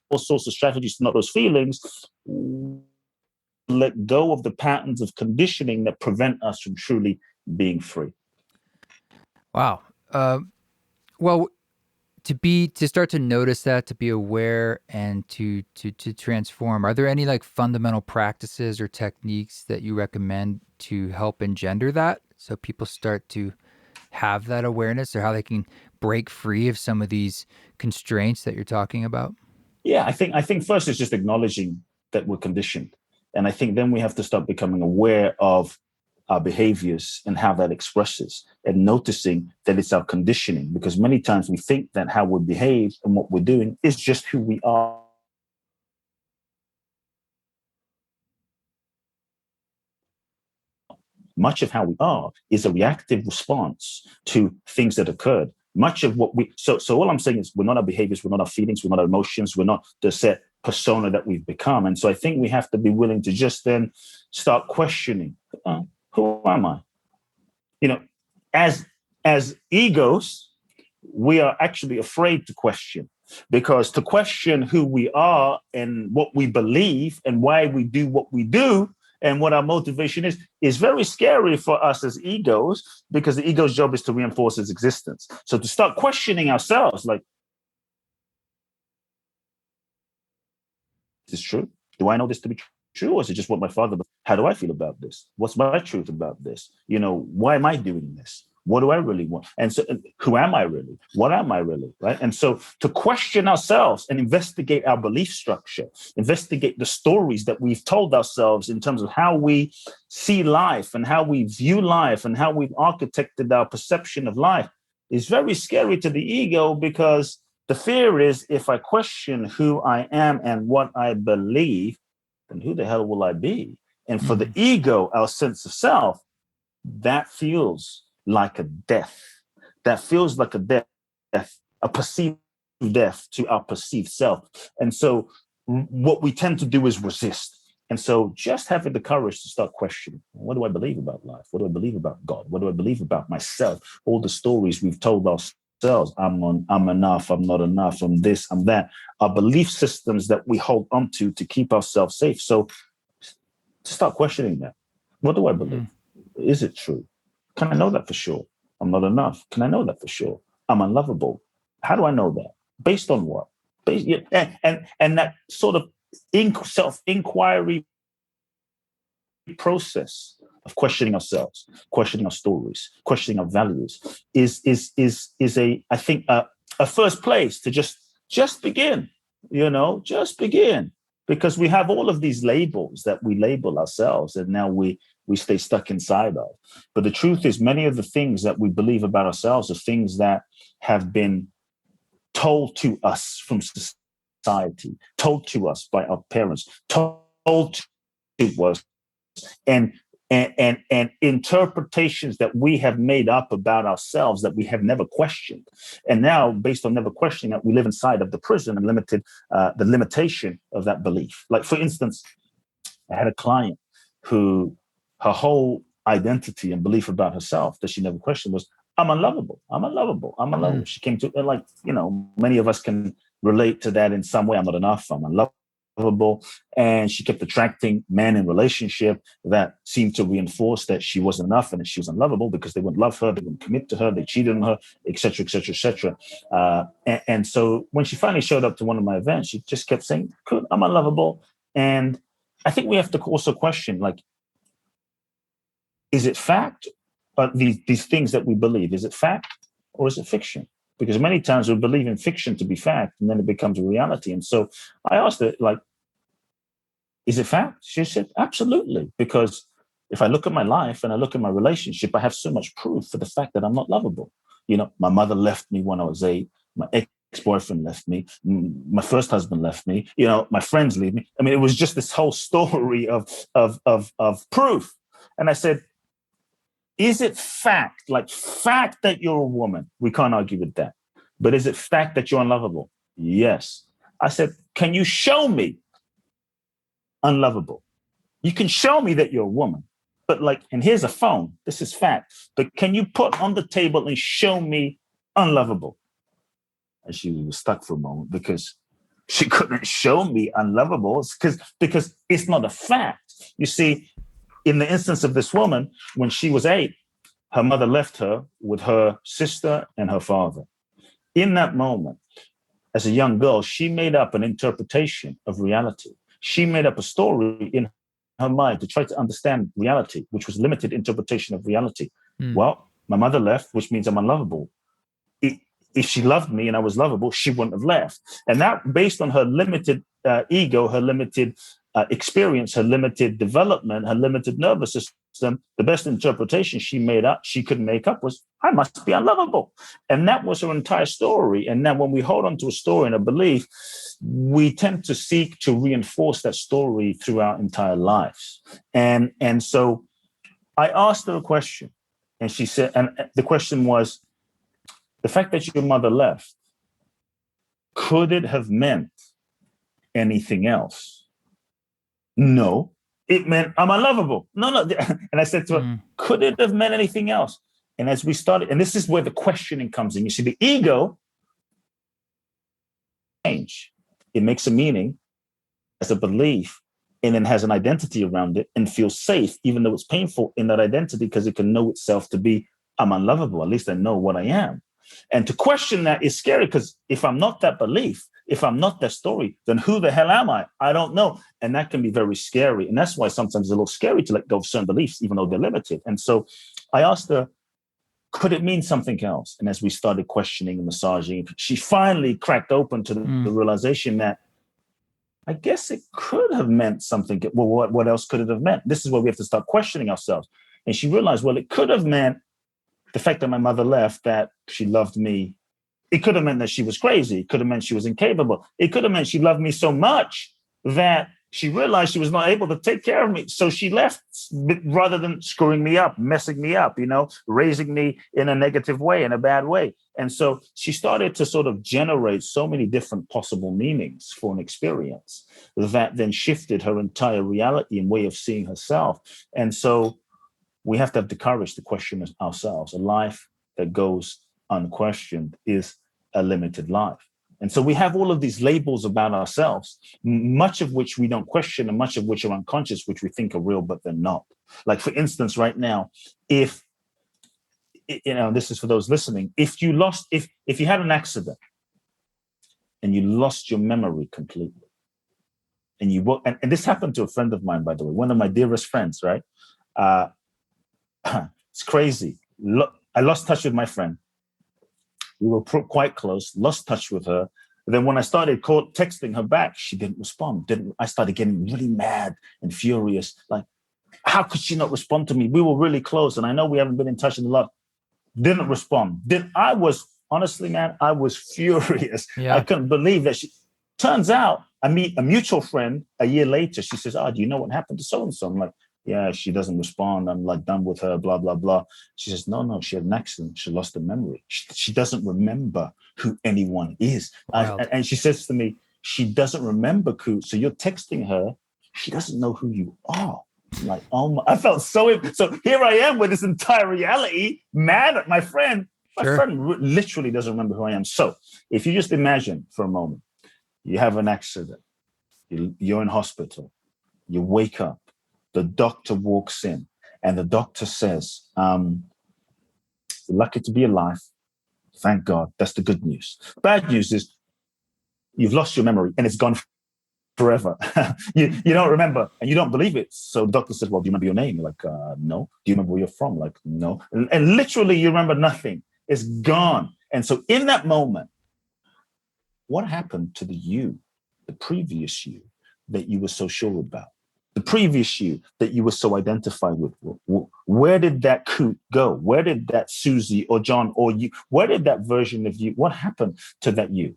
all sorts of strategies to not those feelings, let go of the patterns of conditioning that prevent us from truly being free. Wow. Well, to start to notice that, to be aware, and to transform, are there any like fundamental practices or techniques that you recommend to help engender that, so people start to have that awareness, or how they can break free of some of these constraints that you're talking about? Yeah, I think first is just acknowledging that we're conditioned. And I think then we have to start becoming aware of our behaviors and how that expresses, and noticing that it's our conditioning, because many times we think that how we behave and what we're doing is just who we are. Much of how we are is a reactive response to things that occurred. Much of what so all I'm saying is, we're not our behaviors, we're not our feelings, we're not our emotions, we're not the set persona that we've become. And so I think we have to be willing to just then start questioning, who am I? As egos, we are actually afraid to question, because to question who we are and what we believe and why we do what we do and what our motivation is very scary for us as egos, because the ego's job is to reinforce its existence. So to start questioning ourselves, like, is this true? Do I know this to be true? Or is it just what my father? How do I feel about this? What's my truth about this? Why am I doing this? What do I really want? And so, who am I really? What am I really? Right? And so to question ourselves and investigate our belief structure, investigate the stories that we've told ourselves in terms of how we see life and how we view life and how we've architected our perception of life, is very scary to the ego, because the fear is, if I question who I am and what I believe, then who the hell will I be? And for the ego, our sense of self, that feels like a death. That feels like a death, a perceived death to our perceived self. And so what we tend to do is resist. And so just having the courage to start questioning, what do I believe about life? What do I believe about God? What do I believe about myself? All the stories we've told ourselves, I'm enough, I'm not enough, I'm this, I'm that, are belief systems that we hold onto to keep ourselves safe. So to start questioning that. What do I believe? Is it true? Can I know that for sure? I'm not enough. Can I know that for sure? I'm unlovable. How do I know that? Based on what? And that sort of self-inquiry process of questioning ourselves, questioning our stories, questioning our values is a, I think, a first place to just begin, just begin. Because we have all of these labels that we label ourselves, and now we stay stuck inside of. But the truth is, many of the things that we believe about ourselves are things that have been told to us from society, told to us by our parents, told to us, and interpretations that we have made up about ourselves that we have never questioned. And now, based on never questioning that, we live inside of the prison and the limitation of that belief. Like, for instance, I had a client who her whole identity and belief about herself that she never questioned was, I'm unlovable. I'm unlovable. I'm unlovable. She came to, like, many of us can relate to that in some way. I'm not enough. I'm unlovable. And she kept attracting men in relationship that seemed to reinforce that she wasn't enough and that she was unlovable because they wouldn't love her, they wouldn't commit to her, they cheated on her, etc., etc., etc. And so when she finally showed up to one of my events, she just kept saying, I'm unlovable. And I think we have to also question, like, is it fact? These things that we believe, is it fact or is it fiction? Because many times we believe in fiction to be fact, and then it becomes a reality. And so I asked her, like, is it fact? She said, absolutely. Because if I look at my life and I look at my relationship, I have so much proof for the fact that I'm not lovable. My mother left me when I was 8. My ex-boyfriend left me. My first husband left me. My friends leave me. I mean, it was just this whole story of proof. And I said, is it fact, like fact that you're a woman? We can't argue with that. But is it fact that you're unlovable? Yes. I said, can you show me unlovable? You can show me that you're a woman, but and here's a phone. This is fact. But can you put on the table and show me unlovable? And she was stuck for a moment because she couldn't show me unlovable because it's not a fact. You see, in the instance of this woman, when she was 8, her mother left her with her sister and her father. In that moment, as a young girl, she made up an interpretation of reality. She made up a story in her mind to try to understand reality, which was limited interpretation of reality. Well, my mother left, which means I'm unlovable. If she loved me and I was lovable, she wouldn't have left. And that, based on her limited ego, her limited experience, her limited development, her limited nervous system, the best interpretation she could make up was, I must be unlovable. And that was her entire story. And now when we hold on to a story and a belief, we tend to seek to reinforce that story through our entire lives. And so I asked her a question, and she said, and the question was, the fact that your mother left, could it have meant anything else? No, it meant I'm unlovable. No. And I said to her, could it have meant anything else? And as we started, and this is where the questioning comes in. You see, the ego change. It makes a meaning as a belief and then has an identity around it and feels safe, even though it's painful in that identity, because it can know itself to be, I'm unlovable. At least I know what I am. And to question that is scary, because if I'm not that belief, if I'm not that story, then who the hell am I? I don't know. And that can be very scary. And that's why sometimes it's a little scary to let go of certain beliefs, even though they're limited. And so I asked her, could it mean something else? And as we started questioning and massaging, she finally cracked open to the realization that I guess it could have meant something. Well, what else could it have meant? This is where we have to start questioning ourselves. And she realized, well, it could have meant the fact that my mother left, that she loved me. It could have meant that she was crazy. It could have meant she was incapable. It could have meant she loved me so much that she realized she was not able to take care of me. So she left rather than screwing me up, messing me up, raising me in a negative way, in a bad way. And so she started to sort of generate so many different possible meanings for an experience that then shifted her entire reality and way of seeing herself. And so we have to have the courage to question ourselves. A life that goes unquestioned is a limited life. And so we have all of these labels about ourselves, much of which we don't question and much of which are unconscious, which we think are real, but they're not. Like, for instance, right now, if, this is for those listening, if you had an accident and you lost your memory completely, and and this happened to a friend of mine, by the way, one of my dearest friends, right? It's crazy. I lost touch with my friend. We were quite close, lost touch with her. And then when I started texting her back, she didn't respond. I started getting really mad and furious. Like, how could she not respond to me? We were really close. And I know we haven't been in touch in a lot. Didn't respond. Honestly, man, I was furious. Yeah. I couldn't believe that turns out I meet a mutual friend a year later. She says, do you know what happened to so-and-so? I'm like, yeah, she doesn't respond. I'm like done with her, blah, blah, blah. She says, no, she had an accident. She lost her memory. She doesn't remember who anyone is. And she says to me, she doesn't remember Kute. So you're texting her. She doesn't know who you are. I'm like, oh my, I felt so here I am with this entire reality, mad at my friend. My friend literally doesn't remember who I am. So if you just imagine for a moment, you have an accident, you're in hospital, you wake up, the doctor walks in and the doctor says, you're lucky to be alive. Thank God. That's the good news. Bad news is you've lost your memory and it's gone forever. you don't remember and you don't believe it. So the doctor says, well, do you remember your name? You're like, no. Do you remember where you're from? Like, no. And literally you remember nothing. It's gone. And so in that moment, what happened to the previous you that you were so sure about? The previous you that you were so identified with? Where did that Kute go? Where did that Susie or John or you, where did that version of you, what happened to that you?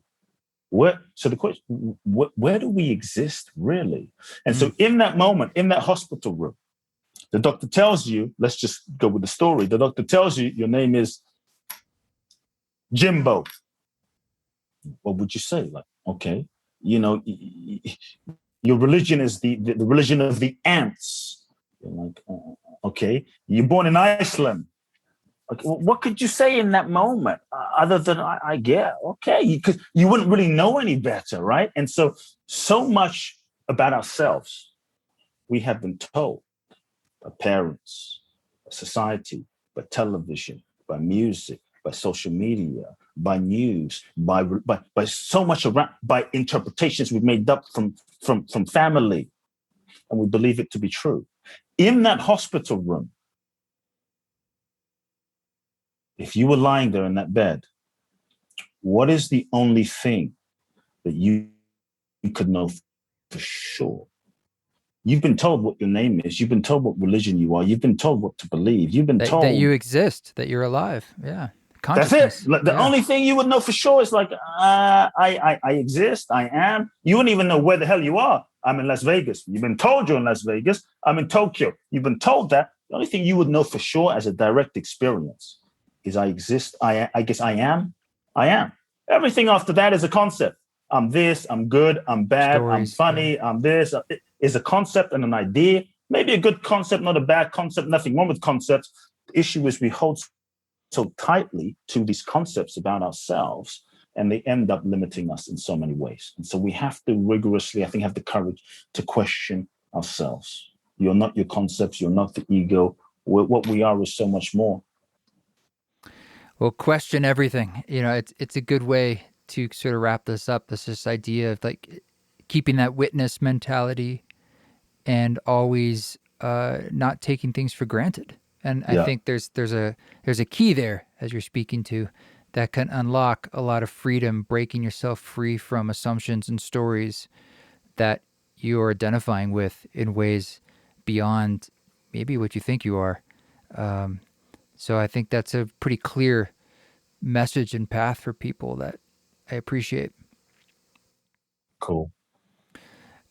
So the question, where do we exist really? And so in that moment, in that hospital room, the doctor tells you, let's just go with the story. The doctor tells you your name is Jimbo. What would you say? Like, okay, your religion is the religion of the ants. You're like, okay, you're born in Iceland. Okay, well, what could you say in that moment other than I get, okay, because you wouldn't really know any better, right? And so much about ourselves we have been told by parents, by society, by television, by music, by social media, by news, by so much around, by interpretations we've made up from family, and we believe it to be true. In that hospital room, if you were lying there in that bed, what is the only thing that you could know for sure? You've been told what your name is. You've been told what religion you are. You've been told what to believe. You've been told that you exist, that you're alive. Yeah. That's it. Like, the only thing you would know for sure is like, I exist. I am. You wouldn't even know where the hell you are. I'm in Las Vegas. You've been told you're in Las Vegas. I'm in Tokyo. You've been told that. The only thing you would know for sure as a direct experience is I exist. I guess I am. I am. Everything after that is a concept. I'm this, I'm good, I'm bad, stories, I'm funny, yeah. I'm this. It is a concept and an idea. Maybe a good concept, not a bad concept, nothing wrong with concepts. The issue is we hold so tightly to these concepts about ourselves, and they end up limiting us in so many ways. And so we have to rigorously, I think, have the courage to question ourselves. You're not your concepts, you're not the ego. What we are is so much more. Well, question everything. It's a good way to sort of wrap this up. This idea of like keeping that witness mentality and always not taking things for granted. And I think there's a key there, as you're speaking to, that can unlock a lot of freedom, breaking yourself free from assumptions and stories that you're identifying with in ways beyond maybe what you think you are. So I think that's a pretty clear message and path for people that I appreciate. Cool.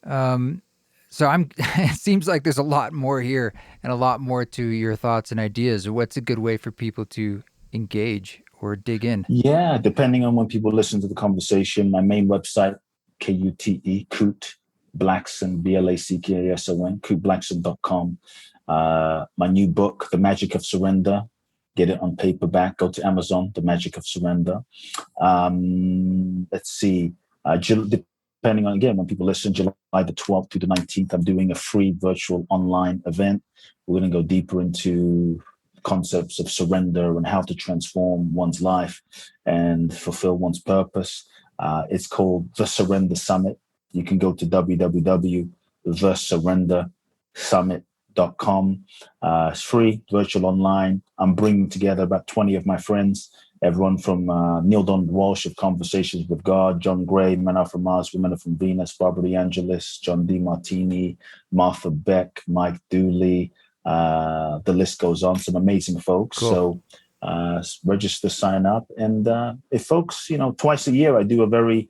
So it seems like there's a lot more here and a lot more to your thoughts and ideas. What's a good way for people to engage or dig in? Yeah, depending on when people listen to the conversation, my main website, Kute, Kute Blackson, Blackson, KuteBlackson.com. My new book, The Magic of Surrender, get it on paperback. Go to Amazon, The Magic of Surrender. Let's see. Depending on, again, when people listen, July the 12th to the 19th, I'm doing a free virtual online event. We're going to go deeper into concepts of surrender and how to transform one's life and fulfill one's purpose. It's called The Surrender Summit. You can go to www.thesurrendersummit.com. It's free, virtual online. I'm bringing together about 20 of my friends, everyone from Neil Donald Walsh of Conversations with God, John Gray, Men Are From Mars, Women Are From Venus, Barbara DeAngelis, John D. Martini, Martha Beck, Mike Dooley. The list goes on. Some amazing folks. Cool. So register, sign up. And if folks, twice a year, I do a very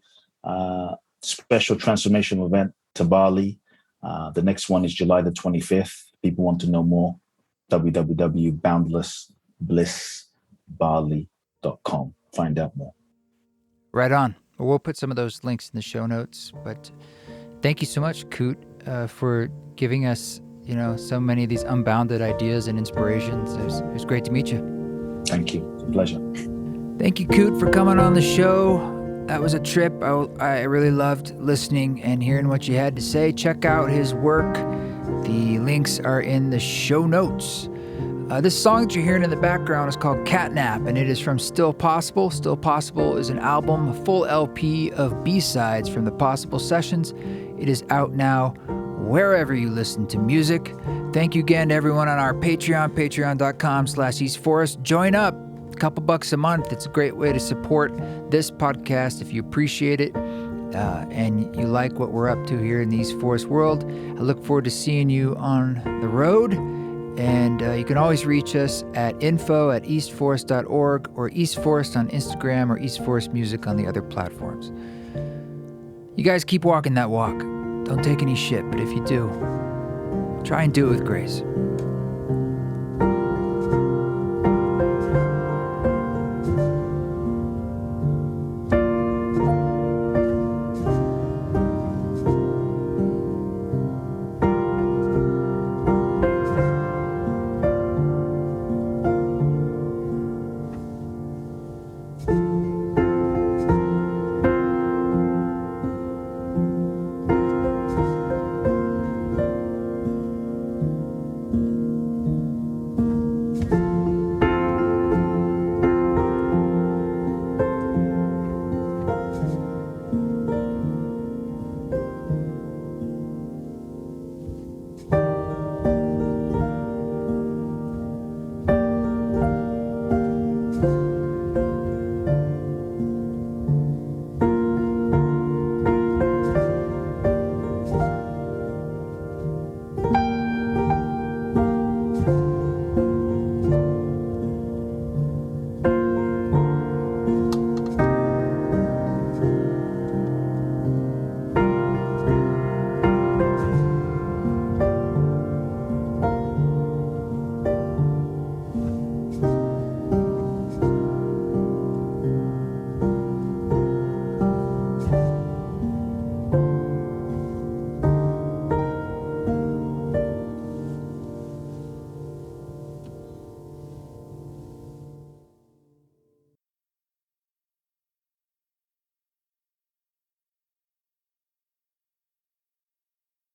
special transformational event to Bali. The next one is July the 25th. People want to know more. www.boundlessblissbali.com. Find out more. Right on. Well, we'll put some of those links in the show notes. But thank you so much, Kute, for giving us, so many of these unbounded ideas and inspirations. It was great to meet you. Thank you. It's a pleasure. Thank you, Kute, for coming on the show. That was a trip. I really loved listening and hearing what you had to say. Check out his work. The links are in the show notes. This song that you're hearing in the background is called Catnap, and it is from Still Possible. Still Possible is an album, a full LP of B-sides from the Possible Sessions. It is out now wherever you listen to music. Thank you again to everyone on our Patreon, patreon.com/EastForest. Join up. A couple bucks a month. It's a great way to support this podcast if you appreciate it and you like what we're up to here in the East Forest world. I look forward to seeing you on the road. And you can always reach us at info@eastforest.org or East Forest on Instagram or East Forest Music on the other platforms. You guys keep walking that walk. Don't take any shit, but if you do, try and do it with grace.